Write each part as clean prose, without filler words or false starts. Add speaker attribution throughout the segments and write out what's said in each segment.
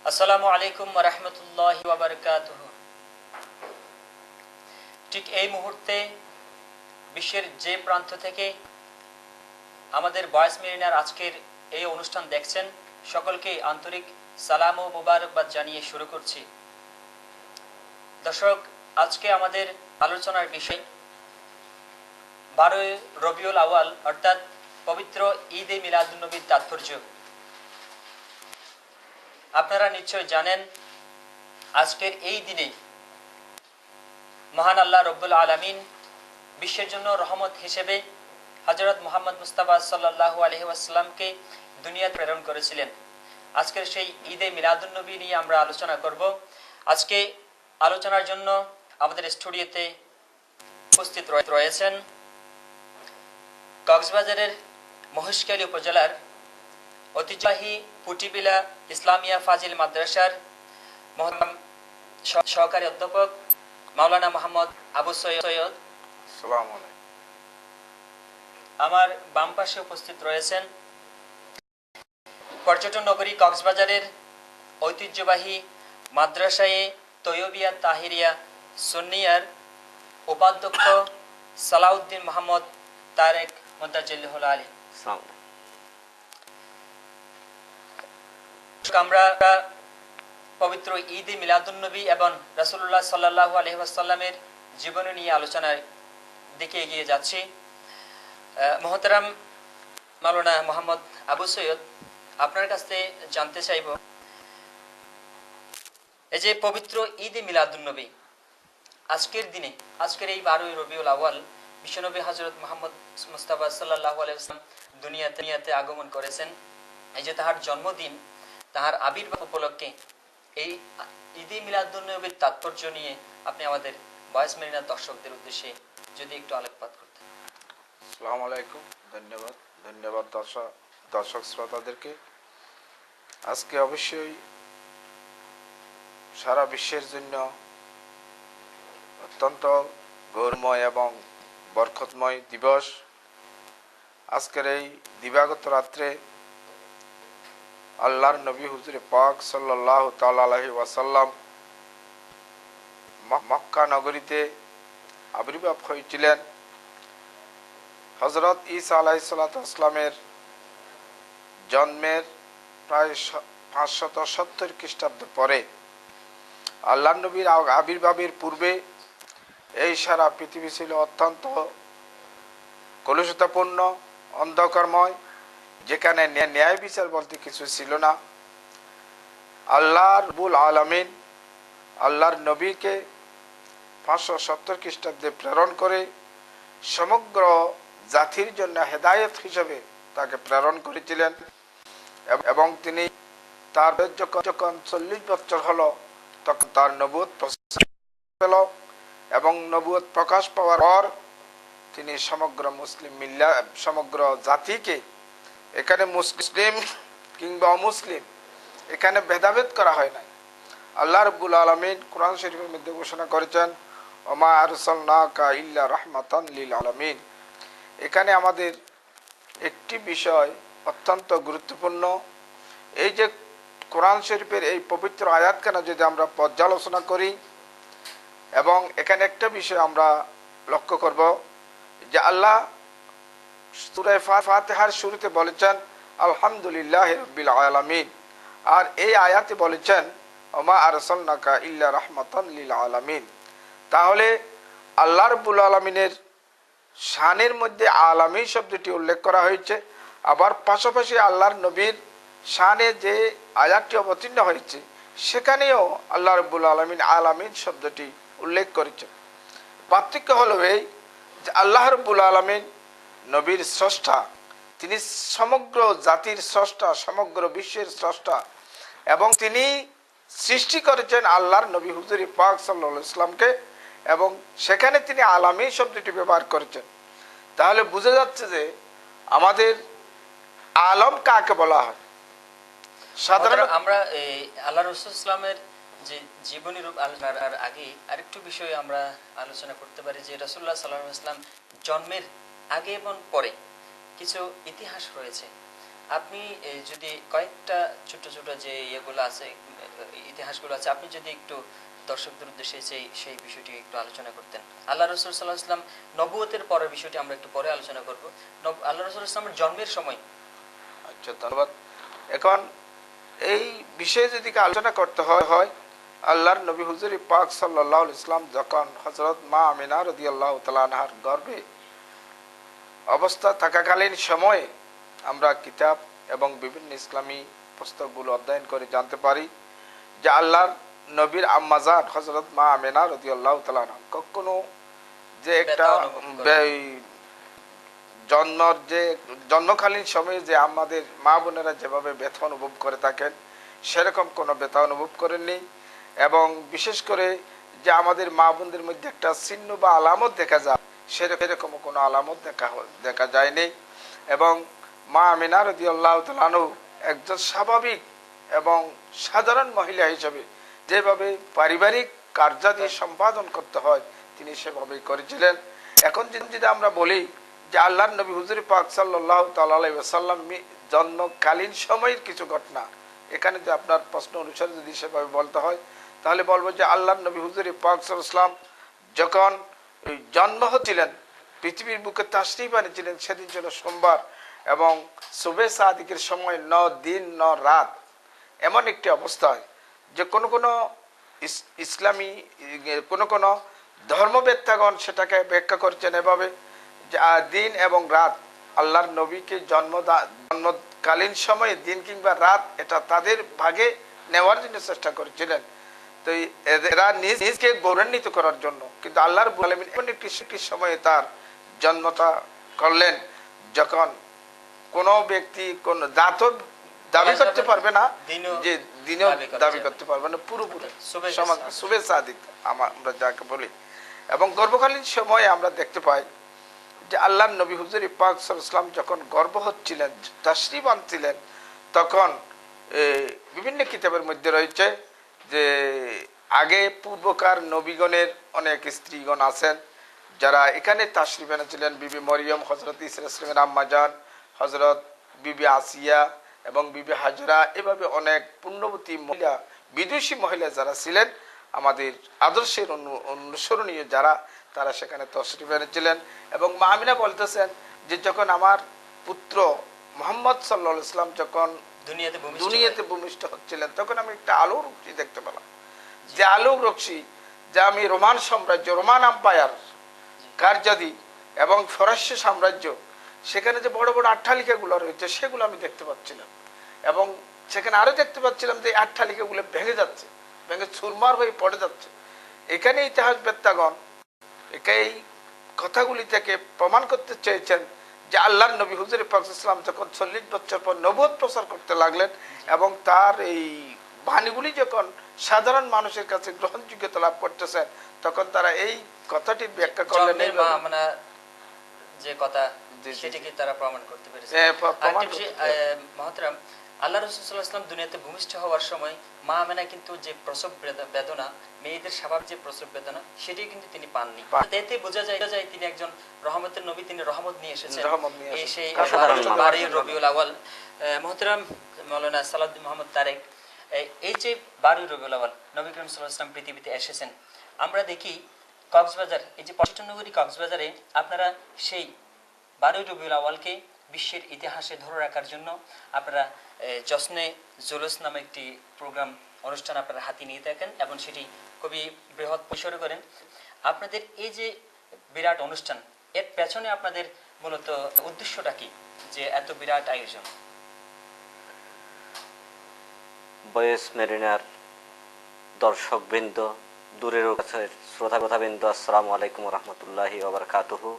Speaker 1: আসসালামু আলাইকুম ওয়া রাহমাতুল্লাহি ওয়া বারাকাতুহু। ঠিক এই মুহূর্তে বিশ্বের যে প্রান্ত থেকে আমাদের ভয়েস মেরিনার আজকের এই অনুষ্ঠান দেখছেন, সকলকে আন্তরিক সালাম ও মোবারকবাদ জানিয়ে শুরু করছি। দর্শক, আজকে আমাদের আলোচনার বিষয় 12 রবিউল আউয়াল অর্থাৎ পবিত্র ঈদে মিলাদুন্নবীর তাৎপর্য। আপনারা নিশ্চয় জানেন, আজকের এই দিনে মহান আল্লাহ রব্বুল আলামিন বিশ্বের জন্য রহমত হিসেবে হযরত মুহাম্মদ মুস্তাফা সাল্লাল্লাহু আলাইহি ওয়াসাল্লামকে দুনিয়াতে প্রেরণ করেছিলেন। আজকের সেই ঈদে মিলাদুন্নবী নিয়ে আমরা আলোচনা করব। আজকে আলোচনার জন্য আমাদের স্টুডিওতে উপস্থিত রয়েছেন কক্সবাজারের মহেশখালী উপজেলার ঐতিহ্যবাহী পুটিবিলা ইসলামিয়া ফাজিল মাদ্রাসার মহতারাম সহকারী অধ্যাপক মাওলানা মোহাম্মদ আবু সৈয়দ।
Speaker 2: আসসালামু আলাইকুম।
Speaker 1: আমার বাম পাশে উপস্থিত রয়েছেন পর্যটন নগরী কক্সবাজারের ঐতিহ্যবাহী মাদ্রাসায়ে তৈয়বিয়া তাহিরিয়া সুন্নিয়ার উপাধ্যক্ষ সালাউদ্দিন মোহাম্মদ তারেক মুদাজ্জিলুল আলী। আমরা পবিত্র ঈদে মিলাদুন্নবী এবং রাসূলুল্লাহ সাল্লাল্লাহু আলাইহি ওয়াসাল্লামের জীবনী নিয়ে আলোচনার দিকে এগিয়ে যাচ্ছি। মহতারাম মাওলানা মোহাম্মদ আবু সৈয়দ, আপনার কাছ থেকে জানতে চাইব, এই যে পবিত্র ঈদে মিলাদুন্নবী, আজকের দিনে, আজকের এই 12 রবিউল আউয়াল বিশ্বনবী হযরত মুহাম্মদ মুস্তাফা সাল্লাল্লাহু আলাইহি ওয়াসাল্লাম দুনিয়াতে আগমন করেছেন। এই যে তাহার জন্মদিন, তাহার আবির্ভাব উপলক্ষে এই ঈদে মিলাদুন্নবীর তাৎপর্য নিয়ে আপনি আমাদের ভয়েস মেরিনার দর্শকদের উদ্দেশ্যে যদি একটু আলোকপাত করতেন।
Speaker 2: আসসালামু আলাইকুম। ধন্যবাদ দর্শক শ্রোতাদেরকে। আজকে অবশ্যই সারা বিশ্বের জন্য অত্যন্ত গৌরবময় এবং বরকতময় দিবস। আজকের এই দিবাগত রাত্রে আল্লাহর নবী হুজুরে পাক সাল্লাল্লাহু তাআলা আলাইহি ওয়াসাল্লাম মক্কা নগরীতে আবির্ভাব হয়েছিলেন। হযরত ঈসা আলাইহিস সালামের জন্মের প্রায় 570 খ্রিস্টাব্দ পরে আল্লাহর নবীর আবির্ভাবের পূর্বে এই সারা পৃথিবী ছিল অত্যন্ত কলুষিতপূর্ণ, অন্ধকারময়, যেখানে ন্যায় বিচার বলতে কিছু ছিল না। আল্লাহ রব্বুল আলামিন আল্লাহর নবীকে 570 খ্রিস্টাব্দে প্রেরণ করে সমগ্র জাতির জন্য হেদায়েত হিসেবে তাকে প্রেরণ করেছিলেন এবং তিনি তার যখন 40 বছর হলো তখন তার নবুয়ত প্রকাশ পেল এবং নবুয়ত প্রকাশ পাওয়ার পর তিনি সমগ্র জাতিকে, এখানে মুসলিম কিংবা অমুসলিম এখানে ভেদাভেদ করা হয় নাই। আল্লাহ রাব্বুল আলামিন কোরআন শরীফের মধ্যে ঘোষণা করেছেন, ওমা আরসালনাকা ইল্লা রাহমাতান লিল আলামিন। এখানে আমাদের একটি বিষয় অত্যন্ত গুরুত্বপূর্ণ। এই যে কোরআন শরীফের এই পবিত্র আয়াতখানা যদি আমরা পর্যালোচনা করি, এবং এখানে একটা বিষয় আমরা লক্ষ্য করব যে আল্লাহ সূরা ফাতিহার শুরুতে বলেছেন আলহামদুলিল্লাহি রাব্বিল আলামিন, আর এই আয়াতে বলেছেন ওমা আরসালনাকা ইল্লা রাহমাতান লিল আলামিন। তাহলে আল্লাহ রাব্বুল আলামিনের শানের মধ্যে আলামিন শব্দটি উল্লেখ করা হয়েছে, আবার পাশাপাশি আল্লাহর নবীর শানে যে আয়াতটি অবতীর্ণ হয়েছে সেখানেও আল্লাহ রাব্বুল আলামিন আলামিন শব্দটি উল্লেখ করেছেন। পার্থক্য হলো এই যে আল্লাহ রাব্বুল আলামিন নবীর স্রষ্টা, তিনি সমগ্র জাতির স্রষ্টা, সমগ্র বিশ্বের স্রষ্টা, এবং তিনি সৃষ্টি করেছেন আল্লাহর নবী হুজুর পাক সাল্লাল্লাহু আলাইহি ওয়াসাল্লামকে, এবং সেখানে তিনি আলামিন শব্দটি ব্যবহার করেছেন। তাহলে বোঝা যাচ্ছে যে আমাদের আলম কাকে বলা হয়। সাধারণত
Speaker 1: আমরা আল্লাহ রাসূল ইসলামের যে জীবনী রূপ আলোচনার আগে আরেকটু বিষয় আমরা আলোচনা করতে পারি যে রাসূলুল্লাহ সাল্লাল্লাহু আলাইহি ওয়াসাল্লাম জন্মের আগে এবং পরে কিছু ইতিহাস রয়েছে। আপনি যদি কয়েকটা ছোট ছোট যে ইয়েগুলো আছে, ইতিহাসগুলো আছে, আপনি যদি একটু দর্শকদের উদ্দেশ্যে সেই বিষয়টি একটু আলোচনা করতেন। আল্লাহ রসুল সাল্লাল্লাহু আলাইহি ওয়াসাল্লাম নবুয়তের পরের বিষয়টি আমরা একটু পরে আলোচনা করব। আল্লাহ রসুল ইসলামের জন্মের সময়।
Speaker 2: আচ্ছা, ধন্যবাদ। এখন এই বিষয়ে যদি আলোচনা করতে হয় আল্লাহর নবী হুজুর পাক সাল্লাল্লাহু আলাইহি ইসলাম যখন হযরত মা আমিনা রাদিয়াল্লাহু তাআলা আনহার গর্ভে অবস্থা থাকাকালীন সময়ে আমরা কিতাব এবং বিভিন্ন ইসলামী পুস্তকগুলো অধ্যয়ন করে জানতে পারি যে আল্লাহর নবীর আম্মাজান হযরত মা আমিনা রাদিয়াল্লাহু তাআলা আনহা কখনো যে একটা জন্মকালীন সময়ে যে আমাদের মা বোনেরা যেভাবে ব্যথা অনুভব করে থাকেন সেরকম কোনো ব্যথা অনুভব করেননি। এবং বিশেষ করে যে আমাদের মা বোনদের মধ্যে একটা চিহ্ন বা আলামত দেখা যায় সেরকম কোনো আলামত দেখা যায়নি। এবং মা আমিনা রাদিয়াল্লাহু তাআলা আনহা একজন স্বাভাবিক এবং সাধারণ মহিলা হিসেবে যেভাবে পারিবারিক কার্যাদি সম্পাদন করতে হয় তিনি সেভাবেই করেছিলেন। এখন যদি আমরা বলি যে আল্লাহর নবী হুজুর পাক সাল্লাল্লাহু তাআলা আলাইহি ওয়াসাল্লাম জন্মকালীন সময়ের কিছু ঘটনা, এখানে যে আপনার প্রশ্ন অনুসারে যদি সেভাবে বলতে হয় তাহলে বলবো যে আল্লাহর নবী হুজুর পাক সাল্লাল্লাহু আলাইহি ওয়াসাল্লাম যখন জন্ম হচ্ছিলেন, পৃথিবীর বুকে তাশরীফ আনেছিলেন, সেদিন ছিল সোমবার এবং সুবে সাদিকের সময় 9 দিন 9 রাত। এমন একটি অবস্থায় যে কোনো ইসলামী কোনো ধর্মবেত্তাগণ সেটাকে ব্যাখ্যা করছেন এভাবে যে দিন এবং রাত আল্লাহর নবীকে জন্মকালীন সময়ে দিন কিংবা রাত এটা তাদের ভাগে নেওয়ার জন্য চেষ্টা করেছিলেন। তো এরা নিজকে গৌরবান্বিত করার জন্য, কিন্তু আল্লাহ রাব্বুল আলামিন এমন একটি সময়ে তার জন্মটা করলেন যখন কোনো ব্যক্তি কোন জাতক দাবি করতে পারবে না, যে দিনও দাবি করতে পারবে না, পুরোপুরি সুবে সাদিক আমরা যাকে বলি। এবং গর্ভকালীন সময়ে আমরা দেখতে পাই যে আল্লাহর নবী হুজুর পাক সাল্লাল্লাহু আলাইহি ওয়াসাল্লাম যখন গর্ভ হচ্ছিলেন, তাশরীফ আনছিলেন, তখন বিভিন্ন কিতাবের মধ্যে রয়েছে যে আগে পূর্বকার নবীগণের অনেক স্ত্রীগণ আছেন যারা এখানে তাশরীফ এনেছিলেন। বিবি মরিয়ম, হযরত ঈসা আলাইহিস সালামের আম্মাজান, হযরত বিবি আসিয়া এবং বিবি হাজরা, এভাবে অনেক পুণ্যবতী মহিলা, বিদুষী মহিলা যারা ছিলেন আমাদের আদর্শের অনুসরণীয় যারা, তারা সেখানে তাশরীফ এনেছিলেন। এবং মা আমিনা বলতেছেন যে যখন আমার পুত্র মুহাম্মদ সাল্লাল্লাহু আলাইহি ওয়াসাল্লাম যখন দুনিয়াতে ভূমিষ্ঠ হচ্ছিলেন তখন আমি একটা আলোর রশ্মি দেখতে পেলাম, যে আলোর রশ্মি যা আমি রোমান সাম্রাজ্য, রোমান আম্পায়ার কার্যাদি এবং ফরাসি সাম্রাজ্য, সেখানে যে বড় বড় অট্টালিকাগুলো রয়েছে সেগুলো আমি দেখতে পাচ্ছিলাম। এবং সেখানে আরো দেখতে পাচ্ছিলাম যে অট্টালিকাগুলো ভেঙে যাচ্ছে, ভেঙে চুরমার হয়ে পড়ে যাচ্ছে। এখানে ইতিহাসবেত্তাগণ এই কথাগুলি থেকে প্রমাণ করতে চেয়েছেন যে আল্লাহর নবী হুজুর পাক সাল্লাল্লাহু আলাইহি ওয়াসাল্লাম যখন 40 বছর পর নবুয়ত প্রচার করতে লাগলেন এবং তার এই বাণীগুলি যখন সাধারণ মানুষের কাছে গ্রহণযোগ্যতা লাভ করতেছেন, তখন তারা এই কথাটির ব্যাখ্যা করলেন
Speaker 1: যে কথা সেটাকে তারা প্রমাণ করতে পেরেছে। মহতরম, আল্লাহ রাসূল সাল্লাল্লাহু আলাইহি ওয়াসাল্লাম দুনিয়াতে ভূমিষ্ঠ হওয়ার সময় মা আমেনা কিন্তু যে প্রসব বেদনা, মেয়েদের স্বাভাবিক যে প্রসব বেদনা, সেটি কিন্তু তিনি পাননি। এতে বোঝা যায় তিনি একজন রহমতের নবী, তিনি রহমত নিয়ে এসেছেন এই সেই 12 রবিউল আউয়াল। মহতরম মাওলানা সালাউদ্দিন মোহাম্মদ তারেক, এই যে 12 রবিউল আউয়াল নবী করিম সাল্লাল্লাহু আলাইহি ওয়াসাল্লাম পৃথিবীতে এসেছেন, আমরা দেখি কক্সবাজার, এই যে পর্যটন নগরী কক্সবাজারে আপনারা সেই 12 রবিউল আউয়ালকে বিশ্বের ইতিহাসে ধরে রাখার জন্য আপনারা জশ্নে জুলুস নামে একটি প্রোগ্রাম অনুষ্ঠান আপনারা হাতে নিয়ে থাকেন এবং সেটি খুবই বৃহৎ পরিসরে করেন। আপনাদের এই যে বিরাট অনুষ্ঠান, এর পেছনে আপনাদের মূলত উদ্দেশ্যটা কি, যে এত বিরাট আয়োজন?
Speaker 3: বয়েস মেরিনার দর্শকবৃন্দ, দূরের কাছে শ্রোতাবৃন্দ, আসসালামু আলাইকুম ওয়া রাহমাতুল্লাহি ওয়া বারাকাতুহু।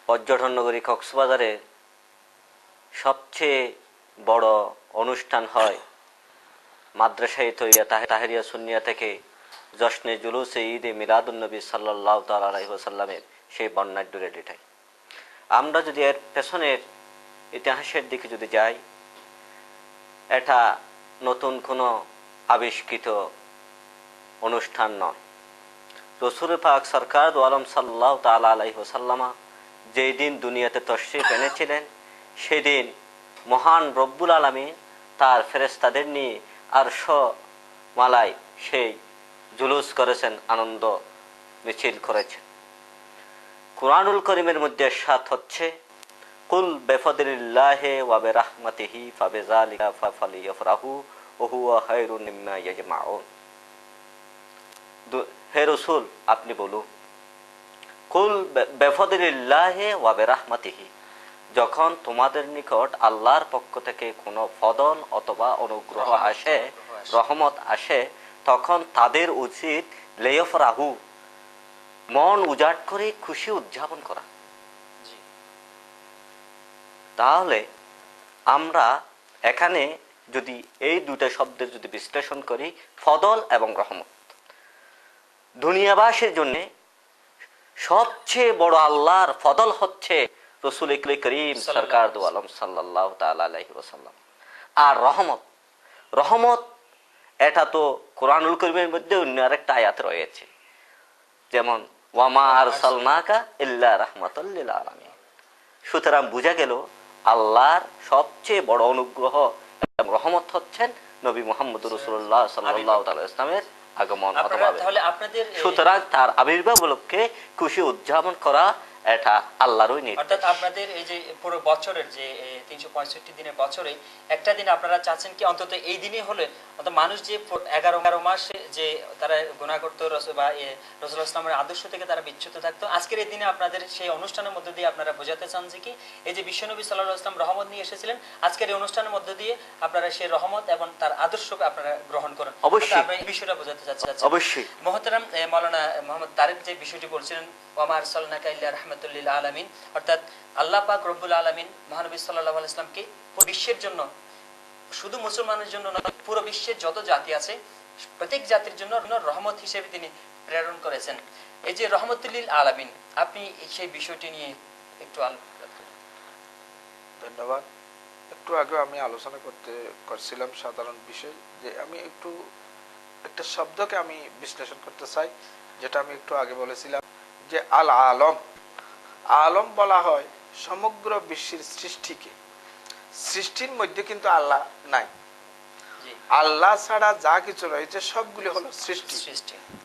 Speaker 3: পর্যটন নগরী কক্সবাজারে সবচেয়ে বড় অনুষ্ঠান হয় মাদ্রাসায়ে তৈয়বা তাহেরিয়া সুন্নিয়া থেকে জশ্নে জুলুসে ঈদে মিলাদুন্নবী সাল্লাল্লাহু তাআলা আলাইহি ওয়াসাল্লামের সেই বর্ণাঢ্য রেলিটাই। আমরা যদি এর পেছনের ইতিহাসের দিকে যদি যাই, এটা নতুন কোনো আবিষ্কৃত অনুষ্ঠান নয়। রাসূল পাক সরকার দু আলম সাল্লাল্লাহু তাআলা আলাইহি ওয়াসাল্লামা যেই দিন দুনিয়াতে তশরিফ এনেছিলেন সেদিন মহান রব্বুল আলামিন তার ফেরেশতাদের নিয়ে আরশ মালায় সেই জুলুস করেছেন, আনন্দ মিছিল করেছেন। কুরআনুল কারীমের মধ্যে সাত হচ্ছে কুল বিফাদলিল্লাহি ওয়া বিরাহমাতিহি ফাবিযালিকা ফালিয়াফরাহু ওয়া হুয়া খায়রুম মিম্মা ইয়াজমাউন। হে রাসূল, আপনি বলুন, কুল বিফাদলিল্লাহি ওয়া বিরাহমাতিহি, যখন তোমাদের নিকট আল্লাহর পক্ষ থেকে কোনো ফদল অথবা অনুগ্রহ আসে, রহমত আসে, তখন তাদের উচিত লিয়াফরাহু, মন উজাড় করে খুশি উদযাপন করা। তাহলে আমরা এখানে যদি এই দুটো শব্দের যদি বিশ্লেষণ করি, ফদল এবং রহমত, দুনিয়াবাসীর জন্য সবচেয়ে বড় আল্লাহর ফদল হচ্ছে রাসূল করিম সরকার দু আলম সাল্লাল্লাহু তাআলা আলাইহি ওয়াসাল্লাম। আর রহমত, রহমত এটা তো কুরআনুল কারীমের মধ্যে অন্য আরেকটা আয়াত রয়েছে, যেমন ওয়ামা আরসালনাকা ইল্লা রাহমাতাল লিল আলামিন। সুতরাং বোঝা গেল আল্লাহর সবচেয়ে বড় অনুগ্রহ এবং রহমত হচ্ছেন নবী মুহাম্মদ রাসূলুল্লাহ সাল্লাল্লাহু আলাইহি ওয়াসাল্লামের আগমন অথবা সুতরাং তার আবির্ভাব উপলক্ষে খুশি উদযাপন করা এটা আল্লাহরই নির্দেশ।
Speaker 1: অর্থাৎ আপনাদের এই যে পুরো বছরের যে 365 দিনের বছরে একটা দিন আপনারা চাচ্ছেন কি অন্তত এই দিনে হলে, অর্থাৎ মানুষ যে 11 মাসে যে তারা গুনাহ করত বা রাসূলুল্লাহ সাল্লাল্লাহু আলাইহি ওয়াসাল্লামের আদর্শ থেকে তারা বিচ্যুত থাকতো, আজকের এই দিনে আপনাদের সেই অনুষ্ঠানের মধ্য দিয়ে আপনারা বোঝাতে চান যে কি এই যে বিশ্বনবী সাল্লাল্লাহু আলাইহি ওয়াসাল্লাম রহমত নিয়ে এসেছিলেন, আজকের এই অনুষ্ঠানের মধ্য দিয়ে আপনারা সেই রহমত এবং তার আদর্শকে আপনারা গ্রহণ করেন।
Speaker 3: অবশ্যই
Speaker 1: আমরা এই বিষয়টা বোঝাতে চাচ্ছি।
Speaker 3: অবশ্যই
Speaker 1: মুহতারাম মাওলানা মোহাম্মদ তারেক যে বিষয়টি বলছিলেন, ওয়ামা আরসালনাকা ইল্লা রাহমাতাল লিল আলামিন, অর্থাৎ আল্লাহ পাক রব্বুল আলামিন মহানবী সাল্লাল্লাহু আলাইহি ওয়াসাল্লামকে বিশ্বের জন্য, শুধু মুসলমানের জন্য নয়, পুরো বিশ্বের যত জাতি আছে প্রত্যেক জাতির জন্য রহমত হিসেবে তিনি প্রেরণ করেছেন। এই যে রহমাতুল লিল আলামিন, আপনি সেই বিষয়টি নিয়ে একটু আলোচনা করুন।
Speaker 2: ধন্যবাদ। একটু আগে আমি আলোচনা করছিলাম সাধারণ বিষয়, যে আমি একটু একটা শব্দকে আমি বিশ্লেষণ করতে চাই, যেটা আমি একটু আগে বলেছিলাম যে আল আলম। আলম বলা হয় সমগ্র বিশ্বের সৃষ্টিকে। সৃষ্টির মধ্যে কিন্তু আল্লাহ নাই, আল্লাহ ছাড়া যা কিছু রয়েছে সবগুলি হলো সৃষ্টি।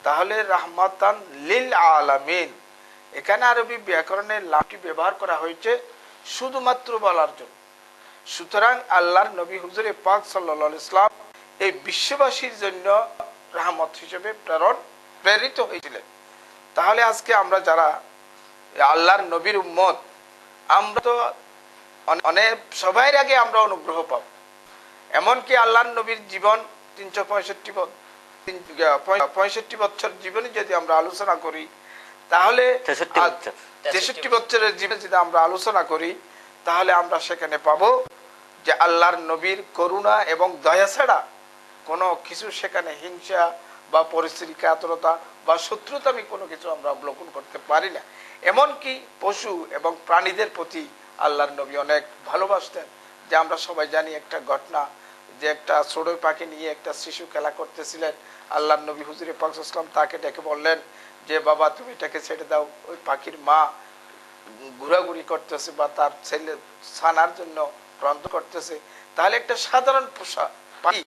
Speaker 2: তাহলে রাহমাতান লিল আলামিন, এখানে আরবি ব্যাকরণের লামটি ব্যবহার করা হয়েছে শুধুমাত্র বলার জন্য। সুতরাং আল্লাহর নবী হুজুরে পাক সাল্লাল্লাহু আলাইহি ওয়াসাল্লাম এই বিশ্ববাসীর জন্য রহমত হিসেবে প্রেরিত হয়েছিলেন। তাহলে আজকে আমরা যারা আল্লাহর নবীর উম্মত, আমরা তো অনেক সবার আগে আমরা অনুগ্রহ পাব। এমনকি আল্লাহর নবীর জীবন 365 বছর জীবনে যদি আমরা আলোচনা করি, তাহলে 63 বছরের জীবনে যদি আমরা আলোচনা করি, তাহলে আমরা সেখানে পাবো যে আল্লাহর নবীর করুণা এবং দয়া ছাড়া কোনো কিছু সেখানে হিংসা বা পরিস্থিতি কাতরতা বা শত্রুতামি কোনো কিছু আমরা অবলোকন করতে পারি না। এমনকি পশু এবং প্রাণীদের প্রতি আল্লাহর নবী অনেক ভালোবাসতেন। যে আমরা সবাই জানি একটা ঘটনা, যে একটা চড়ুই পাখি নিয়ে একটা শিশু খেলা করতেছিলেন, আল্লাহর নবী হুজুরে পাক সাল্লাল্লাহু আলাইহি ওয়াসাল্লাম তাকে ডেকে বললেন যে বাবা তুমি এটাকে ছেড়ে দাও, ওই পাখির মা ঘোরাঘুরি করতেছে বা তার ছেলে ছানার জন্য ক্রান্ত করতেছে। তাহলে একটা সাধারণ পাখি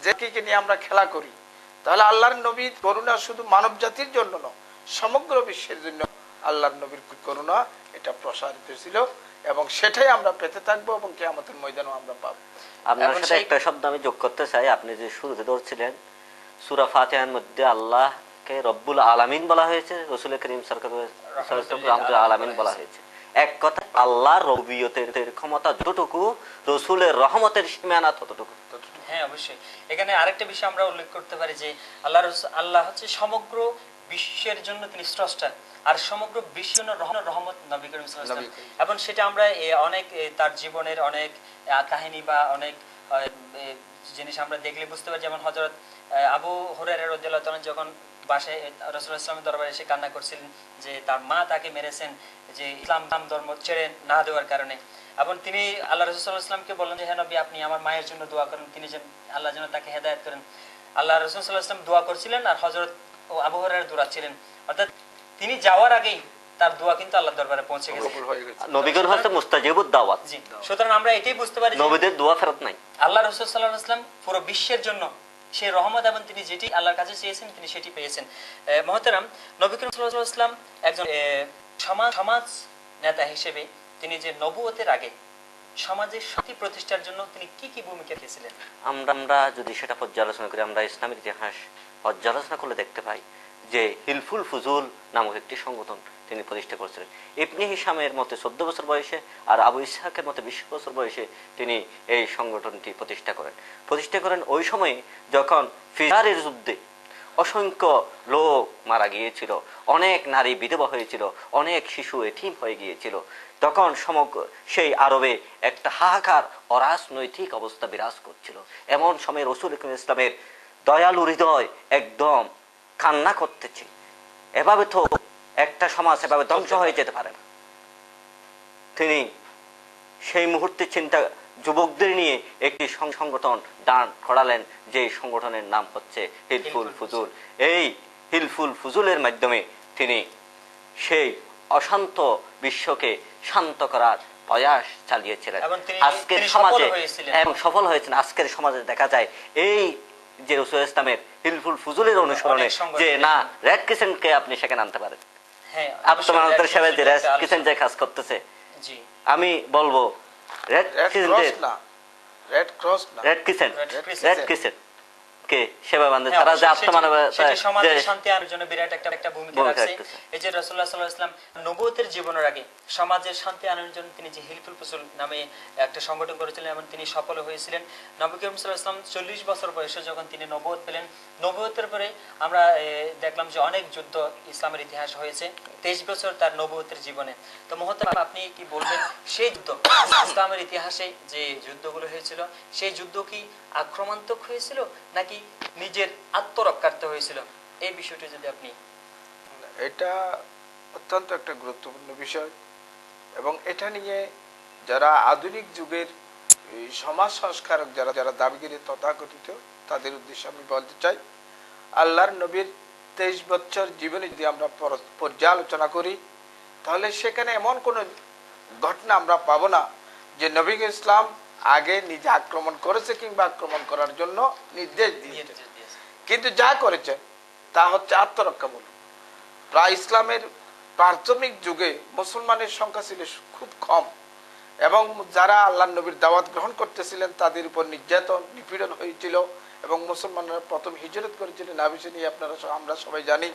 Speaker 2: যে নিয়ে আমরা খেলা করি, তাহলে আল্লাহর নবীর করুণা শুধু মানব জাতির জন্য নয়, সমগ্র বিশ্বের জন্য আল্লাহর নবীর করুণা এটা প্রসারিত ছিল, এবং সেটাই আমরা পেতে থাকবো এবং কিয়ামতের ময়দানেও আমরা পাবো।
Speaker 3: আপনার সাথে একটা শব্দ আমি যোগ করতে চাই। আপনি যে শুরুতে ধরছিলেন সূরা ফাতিহার মধ্যে আল্লাহকে রব্বুল আলামিন বলা হয়েছে, রাসূল করিম সাল্লাল্লাহু আলাইহি ওয়াসাল্লাম রাহমাতুল আলামিন বলা হয়েছে। এক কথা, আল্লাহর রব্বিয়তের ক্ষমতা যতটুকু, রাসূলের রহমতের সীমানা ততটুকু।
Speaker 1: হ্যাঁ, অবশ্যই। এখানে আরেকটা বিষয় আমরা উল্লেখ করতে পারি যে আল্লাহ হচ্ছে সমগ্র বিশ্বের জন্য তিনি স্রষ্টা, আর সমগ্র বিশ্বের রহমত নবী করিম সাল্লাল্লাহু আলাইহি ওয়াসাল্লাম। এবং সেটা আমরা অনেক তার জীবনের অনেক কাহিনী বা অনেক জিনিস আমরা দেখলে বুঝতে পারি। যেমন হযরত আবু হুরায়রা রাদিয়াল্লাহু তাআলা যখন বাসায় রাসূলুল্লাহ সাল্লাল্লাহু আলাইহি ওয়াসাল্লামের দরবারে এসে কান্না করছিলেন যে তার মা তাকে মেরেছেন যে ইসলাম ধর্ম ছেড়ে না দেওয়ার কারণে, এবং তিনি আল্লাহ রাসূল সাল্লাল্লাহু আলাইহি ওয়াসাল্লামকে বললেন যে হে নবী আপনি আমার মায়ের জন্য দোয়া করেন, তিনি যেন আল্লাহ যেন তাকে হেদায়েত করেন। আল্লাহ রাসূল সাল্লাল্লাহু আলাইহি ওয়াসাল্লাম দোয়া করছিলেন আর হযরত আবু হুরায়রা দৌড়াচ্ছিলেন। অর্থাৎ তিনি যাওয়ার আগেই তার দোয়া কিন্তু আল্লাহর দরবারে পৌঁছে গেছে।
Speaker 2: কবুল হয়ে গেছে।
Speaker 3: নবীগণ হচ্ছে মুস্তাজিবুদ দাওয়াত।
Speaker 1: জি, সুতরাং আমরা এটাই বুঝতে পারি যে
Speaker 3: নবীদের দোয়া ফেরত নাই।
Speaker 1: আল্লাহ রাসূল সাল্লাল্লাহু আলাইহি ওয়াসাল্লাম পুরো বিশ্বের জন্য সেই রহমত, এবং তিনি যেটি আল্লাহর কাছে চেয়েছেন তিনি সেটি পেয়েছেন। মহতারাম, নবী করিম সাল্লাল্লাহু আলাইহি ওয়াসাল্লাম একজন সমাজ নেতা হিসেবে তিনি যে নবুয়তের আগে সমাজের শান্তি প্রতিষ্ঠার জন্য তিনি কি কি ভূমিকা রেখেছিলেন?
Speaker 3: আমরা যদি সেটা পর্যালোচনা করি, আমরা ইসলামের ইতিহাস পর্যালোচনা করলে দেখতে পাই যে হিলফুল ফুজুল নামক একটি সংগঠন তিনি প্রতিষ্ঠা করেছিলেন। ইবনে হিশামের মতে 14 বছর বয়সে, আর আবু ইসহাকের মতে 20 বছর বয়সে তিনি এই সংগঠনটি প্রতিষ্ঠা করেন ওই সময়ে যখন ফিজারের যুদ্ধে অসংখ্য লোক মারা গিয়েছিল, অনেক নারী বিধবা হয়েছিল, অনেক শিশু এতিম হয়ে গিয়েছিল। তখন সমগ্র সেই আরবে একটা হাহাকার অরাজনৈতিক অবস্থা বিরাজ করছিল। এমন সময় রাসূল ইসলামের দয়ালু হৃদয় একদম কান্না করতেছে, এভাবে তো একটা সমাজ এভাবে ধ্বংস হয়ে যেতে পারে না। তিনি সেই মুহূর্তে চিন্তা যুবকদের নিয়ে একটি সংগঠন দাঁড় করালেন, যে সংগঠনের নাম হচ্ছে হিলফুল ফুজুল। এই হিলফুল ফুজুলের মাধ্যমে তিনি সেই অশান্ত বিশ্বকে শান্ত করার প্রয়াস চালিয়েছিলেন। আজকের সমাজে এবং সফল হয়েছেন। আজকের সমাজে দেখা যায় এই যে রাসূল ইসলামের হিলফুল ফুজুলের অনুসরণে যে না রেড ক্রিসেন্টকে আপনি সেখানে আনতে পারেন।
Speaker 1: হ্যাঁ,
Speaker 3: আত্মমানবতার সেবায় যে রেড ক্রিসেন্ট যে কাজ করতেছে,
Speaker 1: জি,
Speaker 3: আমি বলবো রেড ক্রিসেন্ট কে সেবা বান্ধে তারা যে
Speaker 1: সেটি সমাজের শান্তি আনার জন্য বিরাট একটা ভূমিকা রাখছে। এই যে রাসূলুল্লাহ সাল্লাল্লাহু আলাইহি ওয়াসাল্লাম নবুয়তের জীবনের আগে সমাজের শান্তি আনার জন্য তিনি যে হিলফুল ফুজুল নামে একটা সংগঠন করেছিলেন এবং তিনি সফল হয়েছিলেন। নবী করিম সাল্লাল্লাহু আলাইহি ওয়াসাল্লাম 40 বছর বয়সে যখন তিনি নবুয়ত পেলেন, নবুয়তের পরে আমরা দেখলাম যে অনেক যুদ্ধ ইসলামের ইতিহাস হয়েছে 23 বছর তার নবুয়তের জীবনে। তো মুহতারাম, আপনি কি বলবেন সেই যুদ্ধ ইসলামের ইতিহাসে যে যুদ্ধগুলো হয়েছিল সেই যুদ্ধ কি আক্রমণাত্মক হয়েছিল নাকি নিজের আত্মরক্ষার্থে হয়েছিল? এই বিষয়টি যদি আপনি।
Speaker 2: এটা অত্যন্ত একটা গুরুত্বপূর্ণ বিষয়, এবং এটা নিয়ে যারা আধুনিক যুগের সমাজ সংস্কারক যারা দাবিগিরি তথাকথিত তাদের উদ্দেশ্যে আমি বলতে চাই, আল্লাহর নবীর 23 বছর জীবনে যদি আমরা পর্যালোচনা করি তাহলে সেখানে এমন কোনো ঘটনা আমরা পাবো না যে নবী ইসলাম আগে নিজে আক্রমণ করেছে কিংবা আক্রমণ করার জন্য নির্দেশ দিয়েছে। কিন্তু যা করেছেন তা হচ্ছে আত্মরক্ষামূলক। প্রায় ইসলামের প্রাথমিক যুগে মুসলমানের সংখ্যা ছিল খুব কম, এবং যারা আল্লাহর নবীর দাওয়াত গ্রহণ করতেছিলেন তাদের উপর নির্যাতন নিপীড়ন হয়েছিল, এবং মুসলমানরা প্রথম হিজরত করেছিলেন আবিসে নিয়ে, আমরা সবাই জানি।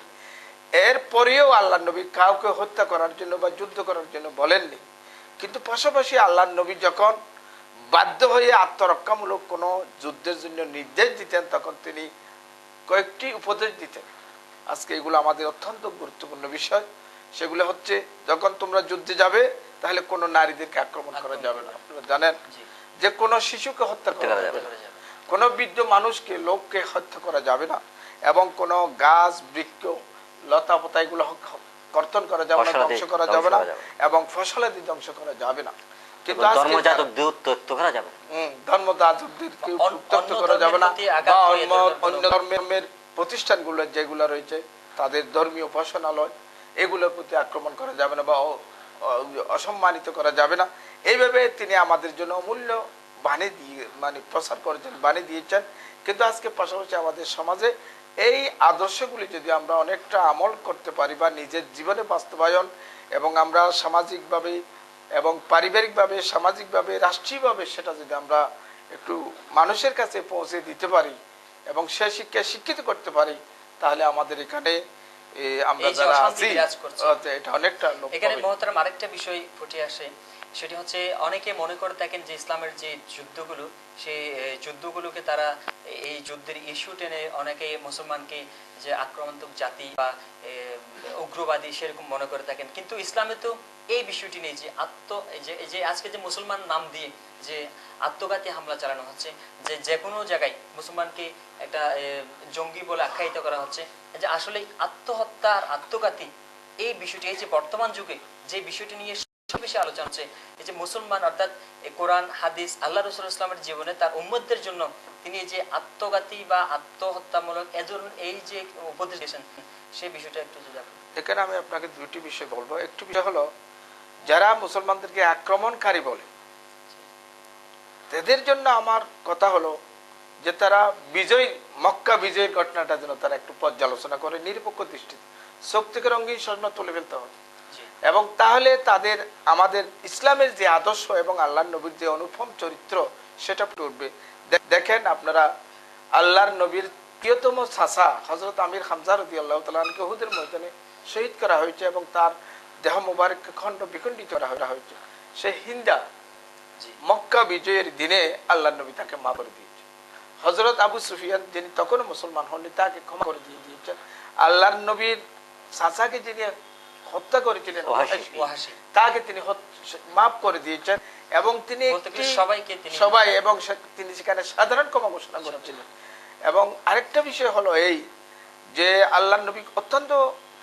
Speaker 2: এরপরেও আল্লাহর নবী কাউকে হত্যা করার জন্য বা যুদ্ধ করার জন্য বলেননি। কিন্তু পাশাপাশি আল্লাহর নবী যখন বাধ্য হয়ে আত্মরক্ষামূলক কোনো যুদ্ধের জন্য নির্দেশ দিতেন তখন তিনি কয়েকটি উপদেশ দিতেন। আজকে এগুলো আমাদের অত্যন্ত গুরুত্বপূর্ণ বিষয়। সেগুলো হচ্ছে, যখন তোমরা যুদ্ধে যাবে তাহলে কোনো নারীদেরকে আক্রমণ করা যাবে না। আপনারা জানেন যে কোনো শিশুকে হত্যা করা যাবে না, কোনো বৃদ্ধ মানুষকে লোককে হত্যা করা যাবে না, এবং কোনো গাছ বৃক্ষ লতা পাতা এগুলো কর্তন করা যাবে না, ধ্বংস করা যাবে না, এবং ফসলাদি ধ্বংস করা যাবে না। কিন্তু ধর্মযাজকদেরকে উত্ত্যক্ত করা যাবে না, বা অন্য ধর্মের প্রতিষ্ঠানগুলো যেগুলো রয়েছে তাদের ধর্মীয় উপাসনালয় এগুলোর প্রতি আক্রমণ করা যাবে না বা অসম্মানিত করা যাবে না। এইভাবে তিনি আমাদের জন্য অমূল্য বাণী দিয়ে প্রচার করেছেন, বাণী দিয়েছেন। কিন্তু আজকে পাশাপাশি আমাদের সমাজে এই আদর্শগুলি যদি আমরা অনেকটা আমল করতে পারি বা নিজের জীবনে বাস্তবায়ন, এবং আমরা সামাজিকভাবে এবং পারিবারিকভাবে, সামাজিকভাবে, রাষ্ট্রীয়ভাবে সেটা যদি আমরা একটু মানুষের কাছে পৌঁছে দিতে পারি এবং সে শিক্ষায় শিক্ষিত করতে পারি, তাহলে আমাদের এখানে আমরা যারা আছি এটা অনেকটা লোক পাবে।
Speaker 1: এখানে মহতারাম আরেকটা বিষয় ফুটে আসে, সেটি হচ্ছে অনেকে মনে করে থাকেন যে ইসলামের যে যুদ্ধগুলো, সেই যুদ্ধগুলোকে তারা এই যুদ্ধের ইস্যু টেনে অনেকে মুসলমানকে যে আক্রমণাত্মক জাতি বা উগ্রবাদী সেরকম মনে করে থাকেন। কিন্তু ইসলামে তো এই বিষয়টি নেই যে যে আজকে যে মুসলমান নাম দিয়ে যে আত্মঘাতী হামলা চালানো হচ্ছে, যে কোনো জায়গায় মুসলমানকে একটা জঙ্গি বলে আখ্যায়িত করা হচ্ছে, যে আসলে আত্মহত্যা আর আত্মঘাতী এই বিষয়টি, এই যে বর্তমান যুগে যে বিষয়টি নিয়ে বেশি আলোচনা হচ্ছে এই যে মুসলমান অর্থাৎ এই কোরআন হাদিস আল্লাহ রাসূল ইসলামের জীবনে তার উম্মতদের জন্য তিনি এই যে আত্মঘাতী বা আত্মহত্যামূলক এই যে উপদেশ দিয়েছেন সেই বিষয়টা একটু যদি আপনি
Speaker 2: এখানে আমি আপনাকে দুটি বিষয় বলবো। একটি বিষয় হলো যারা মুসলমানদেরকে আক্রমণকারী বলে তাদের জন্য আমার কথা হলো যে তারা মক্কা বিজয়ের ঘটনাটা যেন তারা একটু পর্যালোচনা করে নিরপেক্ষ দৃষ্টিতে চোখ থেকে রঙিন স্বর্ণ তুলে ফেলতে হবে, এবং তাহলে তাদের আমাদের ইসলামের যে আদর্শ এবং আল্লাহর নবীর যে অনুপম চরিত্র সেটা উঠবে। দেখেন আপনারা, আল্লাহর নবীর প্রিয়তম চাচা হযরত আমির হামজা রাদিয়াল্লাহু তাআলা আনহু উহুদের ময়দানে শহীদ করা হয়েছে এবং তার দেহ মোবারককে খণ্ড বিখণ্ডিত করা হয়েছে। সে হিন্দা মক্কা বিজয়ের দিনে আল্লাহর নবী তাকে মাফ করে দিয়েছে। হযরত আবু সুফিয়ান যিনি তখনও মুসলমান হননি তাকে ক্ষমা করে দিয়ে দিয়েছেন। আল্লাহর নবীর চাচাকে যিনি হত্যা করেছিলেন তাকে তিনি মাফ করে দিয়েছেন, এবং তিনি সবাই এবং তিনি সেখানে সাধারণ ক্ষমা ঘোষণা করেছিলেন। এবং আরেকটা বিষয় হলো এই যে আল্লাহর নবী অত্যন্ত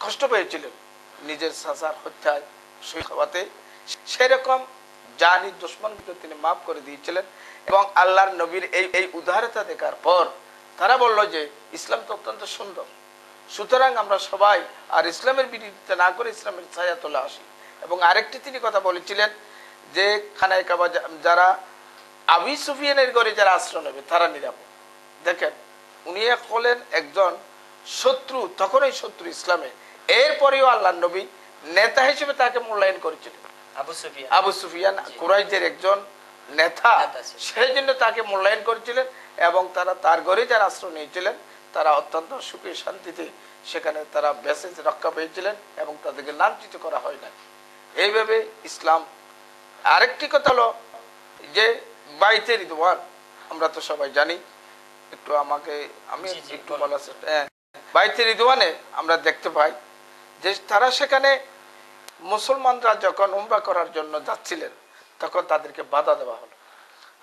Speaker 2: কষ্ট পেয়েছিলেন নিজের চাচার হত্যায় শহীদ হওয়াতে, সেরকম জানি দুশমনকে তিনি মাফ করে দিয়েছিলেন। এবং আল্লাহর নবীর এই উদারতা দেখার পর তারা বলল যে ইসলাম তো অত্যন্ত সুন্দর, সুতরাং আমরা সবাই আর ইসলামের বিরোধিতা না করে ইসলামের ছায়া তোলে আসি। এবং আরেকটি তিনি কথা বলেছিলেন যে খানায় কাবা যারা আবু সুফিয়ানের ঘরে যারা আশ্রয় নেবে তারা নিরাপদ। দেখেন উনি হলেন একজন শত্রু, তখনই শত্রু ইসলামে, এরপরেও আল্লাহর নবী নেতা হিসেবে তাকে মূল্যায়ন করেছিলেন। আবু সুফিয়ান কুরাইশদের একজন নেতা, সেই জন্য তাকে মূল্যায়ন করেছিলেন, এবং তারা তার ঘরে যারা আশ্রয় নিয়েছিলেন তারা অত্যন্ত সুখে শান্তিতে সেখানে তারা বেঁচে রক্ষা পেয়েছিলেন এবং তাদেরকে লাঞ্ছিত করা হয় না। এইভাবে ইসলাম। আরেকটি কথা হলো যে বাইতে রিদওয়ান, আমরা তো সবাই জানি, একটু আমি একটু বলার চেষ্টা। বাইতে রিদওয়ানে আমরা দেখতে পাই যে তারা সেখানে মুসলমানরা যখন উমরা করার জন্য যাচ্ছিলেন তখন তাদেরকে বাধা দেওয়া হলো।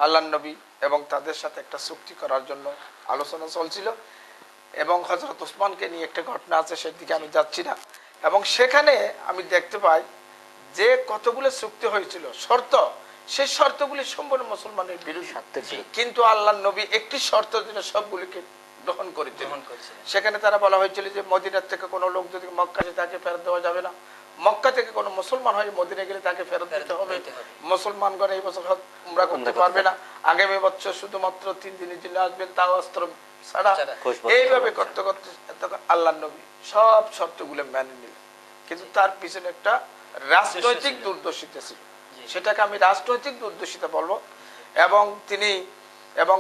Speaker 2: আল্লাহর নবী এবং তাদের সাথে একটা চুক্তি করার জন্য আলোচনা চলছিল, এবং হযরত ওসমানকে নিয়ে একটা ঘটনা আছে, সেদিকে আমি যাচ্ছি না। এবং সেখানে আমি দেখতে পাই যে কতগুলো চুক্তি হয়েছিল শর্ত, সেই শর্তগুলি সম্পূর্ণ মুসলমানের বিরুদ্ধে, কিন্তু আল্লাহর নবী একটি শর্ত দিনে সবগুলিকে গ্রহণ করেছিলেন। সেখানে তারা বলা হয়েছিল যে মদিনার থেকে কোনো লোক যদি মক্কা আসে তাকে ফেরত দেওয়া যাবে না, মক্কা থেকে কোনো মুসলমান হয়ে মদিনা গেলে তাকে ফেরত দিতে হবে, মুসলমানগণ এই বছর উমরা করতে পারবে না, আগামী বছর শুধুমাত্র 3 দিনের জন্য আসবেন, তাও অস্ত্র ছাড়া। এইভাবে করতে করতে আল্লাহর নবী সব শর্তগুলো মেনে নিলেন, কিন্তু তার পিছনে একটা রাজনৈতিক দূরদর্শিতা ছিল, সেটাকে আমি রাজনৈতিক দূরদর্শিতা বলবো। এবং তিনি এবং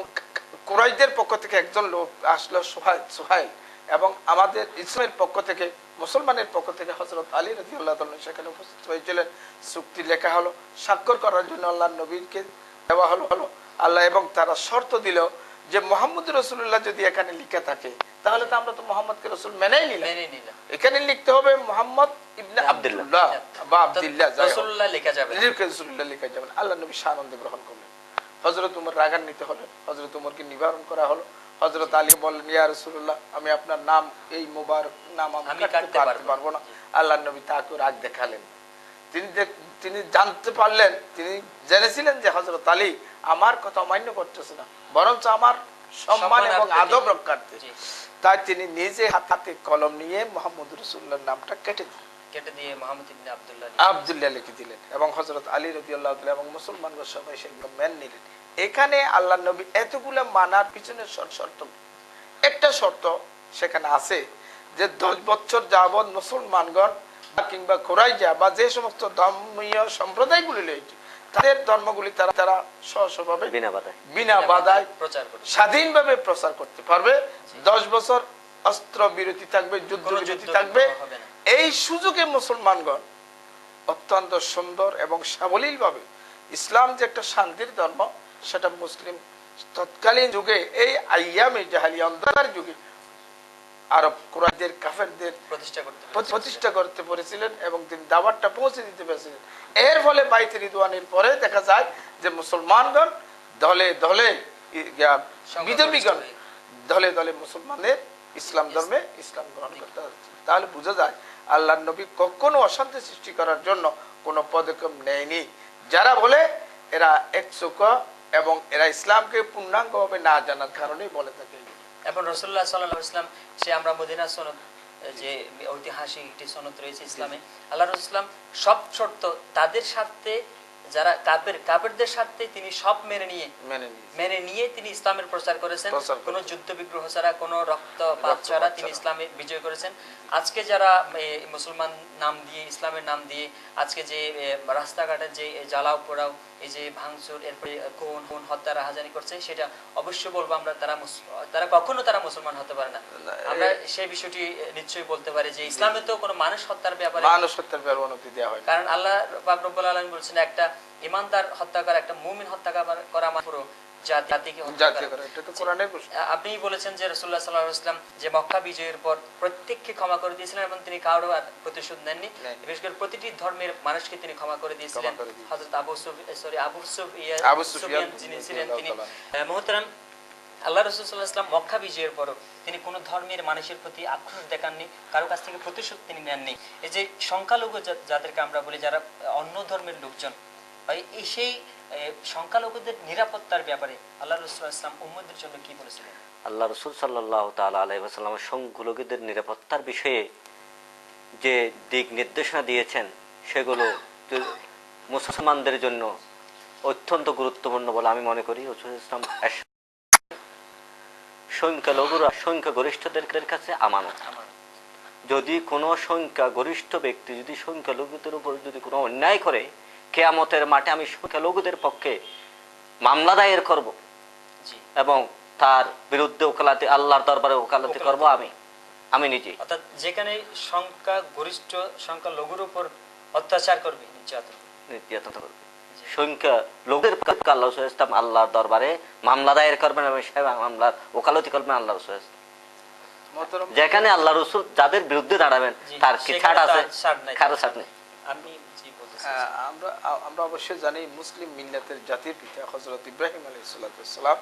Speaker 2: কুরাইশদের পক্ষ থেকে একজন লোক আসলো সুহাইল, এবং আমাদের ইসলামের পক্ষ থেকে মুসলমানের পক্ষ থেকে হযরত আলী রাদিয়াল্লাহু তাআলা সেখানে উপস্থিত হয়েছিলেন। চুক্তি লেখা হলো, স্বাক্ষর করার জন্য আল্লাহর নবীকে দেওয়া হলো আল্লাহ, এবং তারা শর্ত দিল যে মুহাম্মদ রাসূলুল্লাহ যদি এখানে লিখে থাকে তাহলে তো আমরা তো মুহাম্মদকে রাসূল মেনেই নিলাম, এখানে লিখতে হবে মুহাম্মদ ইবনে আব্দুল্লাহ বা আব্দুল্লাহ রাসূলুল্লাহ লেখা যাবে, রাসূলুল্লাহ লেখা যাবে। আল্লাহর নবী সানন্দে গ্রহণ করলেন। হযরত উমর রাগান্বিত হলেন, হযরত উমরকে নিবারণ করা হলো। হযরত আলী বললেন, ইয়া রাসূলুল্লাহ, আমি আপনার নাম এই মুবারক নাম আমি কাটতে পারবো না। আল্লাহর নবী তাকে রাগ দেখালেন। তিনি জানতে পারলেন, তিনি জেনেছিলেন যে হযরত আলী আমার কথা অমান্য করতেছে না, বরঞ্চ আমার সম্মান এবং আদব রক্ষার্থে, তাই তিনি নিজে হাতে কলম নিয়ে মুহাম্মদ রাসূলুল্লাহর নামটা কেটে দিয়ে মুহাম্মদ ইবনে আব্দুল্লাহ লিখে দিলেন, এবং হযরত আলী রাদিয়াল্লাহু তাআলা এবং মুসলমানরা সবাই সেগুলো মেনে নিলেন। এখানে আল্লাহর নবী এতগুলো মানার পিছনে শর্ত, একটা শর্ত সেখানে আছে যে 10 বছর যাবত মুসলমানগণ কিংবা কুরাইশা বা যে সমস্ত ধর্মীয় সম্প্রদায়গুলি রয়েছে তাদের ধর্মগুলি তারা সহজভাবে বিনা বাধায় স্বাধীনভাবে প্রচার করতে পারবে। 10 বছর অস্ত্র বিরতি থাকবে, যুদ্ধ বিরতি থাকবে। এই সুযোগে মুসলমানগণ অত্যন্ত সুন্দর এবং সাবলীল ভাবে ইসলাম যে একটা শান্তির ধর্ম সেটা মুসলিম তৎকালীন যুগে এই আইয়ামে জাহেলিয়া অন্ধকার যুগে আরব কুরাইশদের কাফেরদের প্রতিষ্ঠা করতে পেরেছিলেন এবং তিনি দাওয়াতটা পৌঁছে দিতে পেরেছিলেন। এর ফলে বাইতে রিদওয়ানের পরে দেখা যায় যে মুসলমানগণ দলে দলে বিধর্মীগণ দলে দলে মুসলমানদের ইসলাম ধর্মে ইসলাম গ্রহণ করতে হচ্ছে। তাহলে বোঝা যায় আল্লাহর নবী কখনো অশান্তি সৃষ্টি করার জন্য কোনো পদক্ষেপ নেয়নি। যারা বলে এরা একচোখা এবং এরা ইসলামকে পূর্ণাঙ্গভাবে না জানার কারণেই বলে থাকে।
Speaker 1: এবং রাসূলুল্লাহ সাল্লাল্লাহু আলাইহি ওয়াসাল্লাম সে আমরা মদিনা সনদ যে ঐতিহাসিক একটি সনদ রয়েছে ইসলামে, আল্লাহ রাসূল সাল্লাম সব শর্ত তাদের স্বার্থে, যারা কাফেরদের স্বার্থে তিনি সব মেনে নিয়ে তিনি ইসলামের প্রচার করেছেন। কোনো যুদ্ধ বিগ্রহ ছাড়া, কোনো রক্তপাত ছাড়া তিনি ইসলামে বিজয় করেছেন। আজকে যারা মুসলমান নাম দিয়ে, ইসলামের নাম দিয়ে আজকে যে রাস্তাঘাটের যে জ্বালাও পোড়াও, এই যে ভাঙচুর, এরপরে খুন হত্যা রাহাজানি করছে, সেটা অবশ্যই বলবো আমরা তারা কখনো তারা মুসলমান হতে পারে না। আমরা সেই বিষয়টি নিশ্চয়ই বলতে পারি যে ইসলামে তো কোনো মানুষ হত্যার ব্যাপারে
Speaker 2: অনুমতি দেওয়া হয়,
Speaker 1: কারণ আল্লাহ পাক রব্বুল আলামিন বলেছেন একটা ইমানদার হত্যা করা, একটা মুমিন হত্যা করা মানে পুরো জাতিকে হত্যা করা। এটা তো কোরআনের প্রশ্ন। আপনি বলেছেন যে রাসূলুল্লাহ সাল্লাল্লাহু আলাইহি ওয়াসাল্লাম যে মক্কা বিজয়ের পর প্রত্যেককে ক্ষমা করে দিয়েছিলেন এবং তিনি কারো প্রতিশোধ নেননি। বিশেষ করে প্রতিটি ধর্মের মানুষকে তিনি ক্ষমা করে দিয়েছিলেন। হযরত আবু সুফিয়ান যিনি ছিলেন, তিনি মুহতারাম আল্লাহ রাসূল সাল্লাল্লাহু আলাইহি ওয়াসাল্লাম মক্কা বিজয়ের পর তিনি কোন ধর্মের মানুষের প্রতি আক্রোশ দেখাননি, কারো কাছ থেকে প্রতিশোধ তিনি নেননি। এই যে সংখ্যালঘু যাদেরকে আমরা বলি, যারা অন্য ধর্মের লোকজন, সেই সংখ্যালঘুদের নিরাপত্তার ব্যাপারে আল্লাহ রাসূল সাল্লাল্লাহু আলাইহি ওয়াসাল্লাম উম্মতের জন্য কি বলেছিলেন?
Speaker 3: আল্লাহ রাসূল সাল্লাল্লাহু তাআলা আলাইহি ওয়াসাল্লাম সংখ্যালঘুদের নিরাপত্তার বিষয়ে যে দিক নির্দেশনা দিয়েছেন সেগুলো মুসলমানদের জন্য অত্যন্ত গুরুত্বপূর্ণ বলে আমি মনে করি। রাসূল ইসলাম সংখ্যালঘুরা সংখ্যাগরিষ্ঠদের কাছে আমানত। যদি কোনো সংখ্যাগরিষ্ঠ ব্যক্তি যদি সংখ্যালঘুদের উপর যদি কোনো অন্যায় করে, কিয়ামতের মাঠে আমি সংখ্যালঘুদের পক্ষে মামলা দায়ের করব এবং তার বিরুদ্ধে ওকালতি, আল্লাহর দরবারে ওকালতি করব আমি নিজে।
Speaker 1: অর্থাৎ যেখানে সংখ্যাগরিষ্ঠ সংখ্যালঘুর উপর অত্যাচার করবে, নির্যাতন করবে, সংখ্যালঘুদের আল্লাহ রাসূল ইসলাম আল্লাহর দরবারে মামলা দায়ের করবেন এবং সে মামলার ওকালতি করবেন আল্লাহ রাসূল। যেখানে আল্লাহ রাসূল যাদের বিরুদ্ধে দাঁড়াবেন তার কি ছাড় আছে? কারো ছাড় নেই।
Speaker 2: আমরা অবশ্যই জানি মুসলিম মিল্লাতের জাতির পিতা হযরত ইব্রাহিম আলাইহিস সালাম,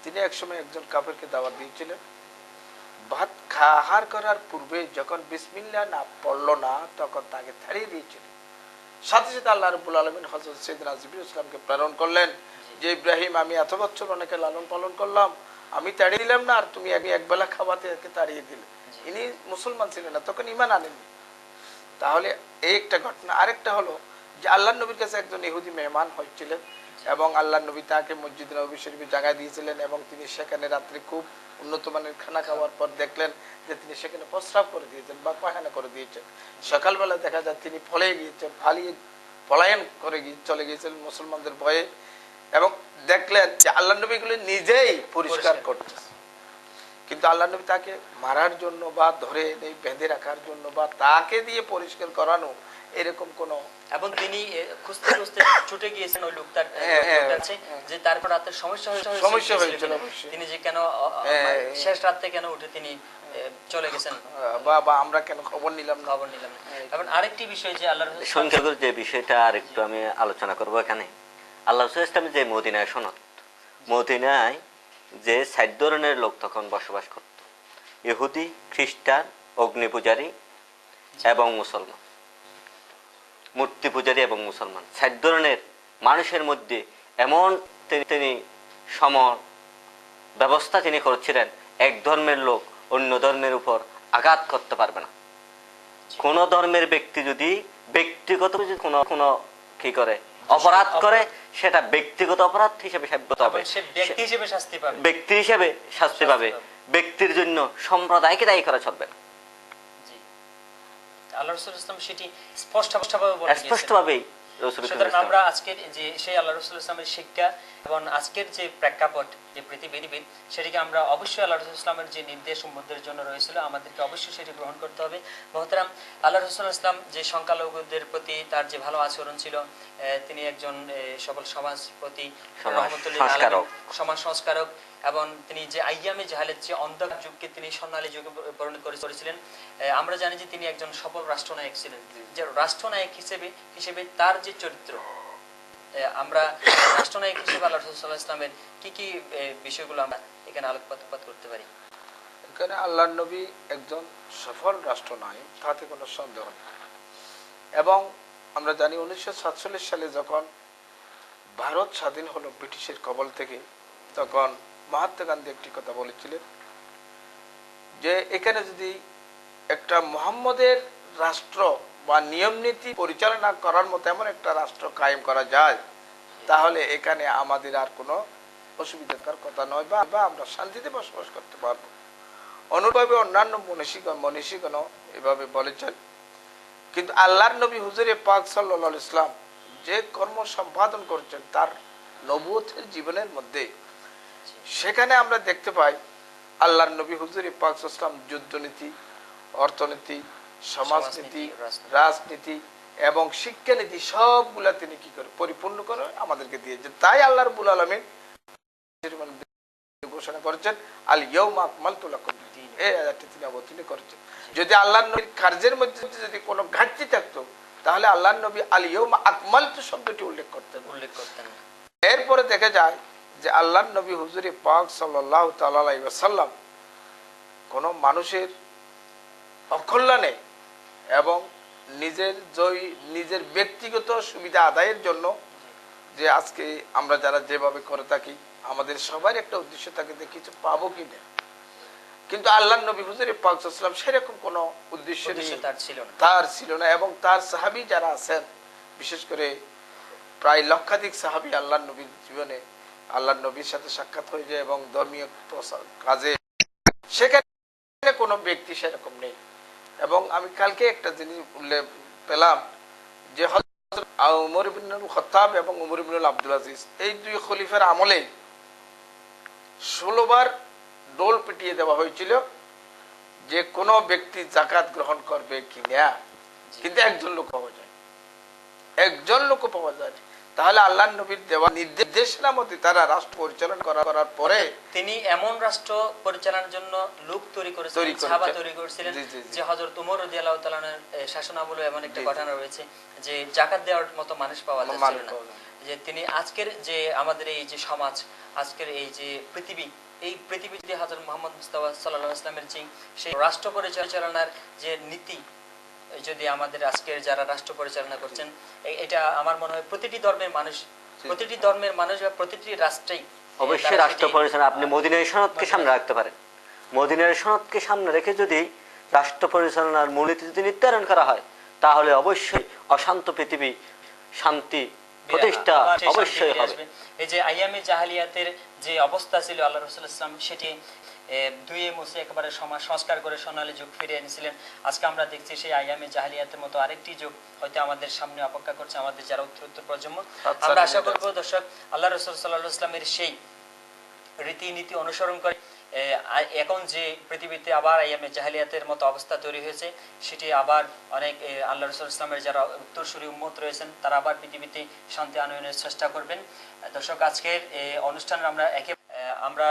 Speaker 2: তিনি একসময় একজন কাফেরকে দাওয়াত দিয়েছিলেন। ভাত আহার করার পূর্বে যখন বিসমিল্লাহ না পড়লো না, তখন তাকে তাড়িয়ে দিয়েছিলেন। সাথে সাথে আল্লাহ রাব্বুল আলামিন হযরত সাইয়েদনা জিবরিল ইসলামকে প্রেরণ করলেন যে ইব্রাহিম, আমি এত বছর অনেকে লালন পালন করলাম, আমি তাড়িয়ে দিলাম না, আর তুমি একবেলা খাওয়াতে তাড়িয়ে দিলে। ইনি মুসলমান ছিলেন না, তখন ঈমান আনেননি। তাহলে এই একটা ঘটনা। আরেকটা হলো যে আল্লাহর নবীর কাছে একজন ইহুদি মেহমান হয়েছিলেন এবং আল্লাহর নবী তাকে মসজিদ নববী শরীফে জায়গা দিয়েছিলেন এবং তিনি সেখানে রাত্রে খুব উন্নত মানের খানা খাওয়ার পর দেখলেন যে তিনি সেখানে প্রস্রাব করে দিয়েছেন বা পায়খানা করে দিয়েছেন। সকালবেলা দেখা যায় তিনি পলায়ন করে চলে গিয়েছিলেন মুসলমানদের ভয়ে, এবং দেখলেন যে আল্লাহর নবী গুলো নিজেই পরিষ্কার করতেছে। কিন্তু আল্লাহ নবী তাকে মারার জন্য বা ধরে বেঁধে রাখার জন্য বা তাকে দিয়ে পরিষ্কার করানো এরকম কোন,
Speaker 1: এবং তিনি খুঁজতে খুঁজতে ছুটে গিয়েছেন ওই লোকটার কাছে যে তারপর রাতের সমস্যা হয়েছিল, তিনি যে কেন শেষ রাতে কেন উঠে তিনি চলে গেছেন
Speaker 2: বা আমরা কেন খবর নিলাম না।
Speaker 1: এবং আরেকটি বিষয় যে আল্লাহর
Speaker 3: সংখ্যাগুরু যে বিষয়টা আরেকটু আমি আলোচনা করব এখানে। আল্লাহ রাসূল ইসলামের যে মদিনায় সনদ, মদিনায় যে 7 ধরনের লোক তখন বসবাস করত, ইহুদি, খ্রিস্টান, অগ্নি পূজারী এবং মুসলমান, মূর্তি পূজারী এবং মুসলমান। 7 ধরনের মানুষের মধ্যে এমন তিনি সম ব্যবস্থা তিনি করছিলেন, এক ধর্মের লোক অন্য ধর্মের উপর আঘাত করতে পারবে না। কোন ধর্মের ব্যক্তি যদি ব্যক্তিগত কোনো কি করে অপরাধ করে, সেটা ব্যক্তিগত অপরাধ হিসেবে সাব্যস্ত হবে, ব্যক্তি হিসেবে শাস্তি পাবে। ব্যক্তির জন্য সম্প্রদায়কে দায়ী করা চলবে না।
Speaker 1: আল্লাহ রাসূল ইসলাম সেটি স্পষ্টভাবে সুতরাং আমরা আজকের যে সেই আল্লাহ রাসূল ইসলামের শিক্ষা এবং আজকের যে প্রেক্ষাপট, যে পৃথিবীর সেটিকে আমরা অবশ্যই আল্লাহ রাসূল ইসলামের যে নির্দেশ উম্মতের জন্য রয়েছিল আমাদেরকে অবশ্যই সেটি গ্রহণ করতে হবে। মুহতারাম, আল্লাহ রাসূল ইসলাম যে সংখ্যালঘুদের প্রতি তার যে ভালো আচরণ ছিল, তিনি একজন সফল সমাজপতি, সমাজ সংস্কারক, এবং তিনি যে আইয়ামে জাহালের যে অন্ধকার যুগকে তিনি স্বর্ণালী যুগে পরিণত করেছিলেন। আমরা জানি যে তিনি একজন সফল রাষ্ট্রনায়ক ছিলেন। যে রাষ্ট্রনায়ক হিসেবে তার যে চরিত্র, আমরা রাষ্ট্রনায়ক হিসেবে আল্লাহ রাসূল সাল্লাল্লাহু আলাইহি ওয়াসাল্লামের কি কি বিষয়গুলো আমরা এখানে আলোকপাত করতে পারি?
Speaker 2: এখানে আল্লাহর নবী একজন সফল রাষ্ট্রনায়ক, তাতে কোনো সন্দেহ নেই। এবং আমরা জানি 1947 সালে যখন ভারত স্বাধীন হলো ব্রিটিশের কবল থেকে, তখন মহাত্মা গান্ধী একটি কথা বলেছিলেন যে এখানে যদি একটা মুহাম্মদের রাষ্ট্র বা নিয়ম নীতি পরিচালনা করার মতো এমন একটা রাষ্ট্র কায়েম করা যায়, তাহলে এখানে আমাদের আর কোনো অসুবিধার কথা নয়, বা আমরা শান্তিতে বসবাস করতে পারবো। অনুরূপভাবে অন্যান্য মনীষীগণ এভাবে বলেছেন। কিন্তু আল্লাহর নবী হুজুরে পাক সাল্লাল্লাহু আলাইহি ইসলাম যে কর্ম সম্পাদন করছেন তার নবুয়তের জীবনের মধ্যে, সেখানে আমরা দেখতে পাই আল্লাহর নবী হুজুরে পাক সাল্লাল্লাহু আলাইহি ইসলাম যুদ্ধনীতি, অর্থনীতি, সমাজনীতি, রাজনীতি এবং শিক্ষানীতি সবগুলা তিনি কি করে পরিপূর্ণ করে আমাদেরকে দিয়েছেন। তাই আল্লাহ রাব্বুল আলামিন ঘোষণা করেছেন আল ইয়াউমা আকমালতু লাকুম দীন, এই আয়াতটি তিনি অবতীর্ণ করেছেন। যদি আল্লাহর নবীর কার্যের মধ্যে যদি কোনো ঘাটতি থাকতো, তাহলে আল্লাহর নবী আল ইয়াউমা আকমালতু শব্দটি উল্লেখ করতেন। এরপরে দেখা যায় যে আল্লাহর নবী হুজুরে পাক সাল্লাল্লাহু তাআলা আলাইহি ওয়াসাল্লাম কোন মানুষের অকল্যাণে এবং নিজের ব্যক্তিগত সুবিধা আদায়ের জন্য, যে আজকে আমরা যারা যেভাবে করে থাকি, আমাদের সবার একটা উদ্দেশ্য থাকে যে কিছু পাবো কিনা, কিন্তু আল্লাহর নবী হুজুরে পাক সাল্লাল্লাহু আলাইহি ওয়াসাল্লাম সেরকম কোনো উদ্দেশ্য তার ছিল না। এবং তার সাহাবী যারা আছেন, বিশেষ করে প্রায় লক্ষাধিক সাহাবী আল্লাহর নবীর জীবনে আল্লাহর নবীর সাথে সাক্ষাৎ হয়ে যায় এবং ধর্মীয় কাজে সেখানে কোনো ব্যক্তি সেরকম নেই। এবং আমি কালকে একটা জিনিস উল্লেখ পেলাম যে হযরত ওমর ইবনুল খাত্তাব এবং ওমর ইবনুল আব্দুল আজিজ, এই দুই খলিফার আমলে 16 বার ডোল পিটিয়ে দেওয়া হয়েছিল যে কোন ব্যক্তি যাকাত গ্রহণ করবে কিনা, কিন্তু একজন লোক পাওয়া যায়। তাহলে আল্লাহর নবীর দেওয়া নির্দেশনা মতে তারা রাষ্ট্র পরিচালনা করার পরে
Speaker 1: তিনি এমন রাষ্ট্র পরিচালনার জন্য লোক তৈরি করেছিলেন, সাহাবা তৈরি করেছিলেন, যে হযরত ওমর রাদিয়াল্লাহু তাআলার শাসনামলে এমন একটা ঘটনা রয়েছে যে যাকাত দেওয়ার মতো মানুষ পাওয়া যাচ্ছিল না। যে তিনি আজকের যে আমাদের এই যে সমাজ, আজকের এই যে পৃথিবী, এই পৃথিবীতে হযরত মুহাম্মদ মুস্তাফা সাল্লাল্লাহু আলাইহি ওয়াসাল্লামের যে সেই রাষ্ট্র পরিচালনার যে নীতি, যদি আমাদের আজকের যারা রাষ্ট্র পরিচালনা করছেন, এটা আমার মনে হয় প্রতিটি ধর্মের মানুষ বা প্রতিটি রাষ্ট্রেই
Speaker 3: অবশ্যই রাষ্ট্র পরিচালনা, আপনি মদিনার সনদকে সামনে রাখতে পারেন। মদিনার সনদকে সামনে রেখে যদি রাষ্ট্র পরিচালনার মূলনীতি যদি নির্ধারণ করা হয়, তাহলে অবশ্যই অশান্ত পৃথিবী শান্তি প্রতিষ্ঠা অবশ্যই হবে।
Speaker 1: এই যে আইয়ামে জাহেলিয়াতের যে অবস্থা ছিল, আল্লাহ রাসূল সাল্লাল্লাহু আলাইহি ওয়াসাল্লাম সেটি দুইয়ে মুছে একেবারে সংস্কার করে সোনালী যুগ ফিরিয়ে এনেছিলেন। আজকে আমরা দেখছি সেই আইয়ামে জাহেলিয়াতের মতো আরেকটি যুগ হয়তো আমাদের সামনে অপেক্ষা করছে, আমাদের যারা উত্তর প্রজন্ম। আমরা আশা করব দর্শক, আল্লাহ রাসূল সাল্লাল্লাহু আলাইহি ওয়াসাল্লামের সেই রীতিনীতি অনুসরণ করে এখন যে পৃথিবীতে আবার আইয়ামে জাহেলিয়াতের মতো অবস্থা তৈরি হয়েছে, সেটি আবার অনেক আল্লাহ রাসূল ইসলামের যারা উত্তরসূরি উম্মত রয়েছেন তারা আবার পৃথিবীতে শান্তি আনয়নের চেষ্টা করবেন। দর্শক, আজকের অনুষ্ঠানের আমরা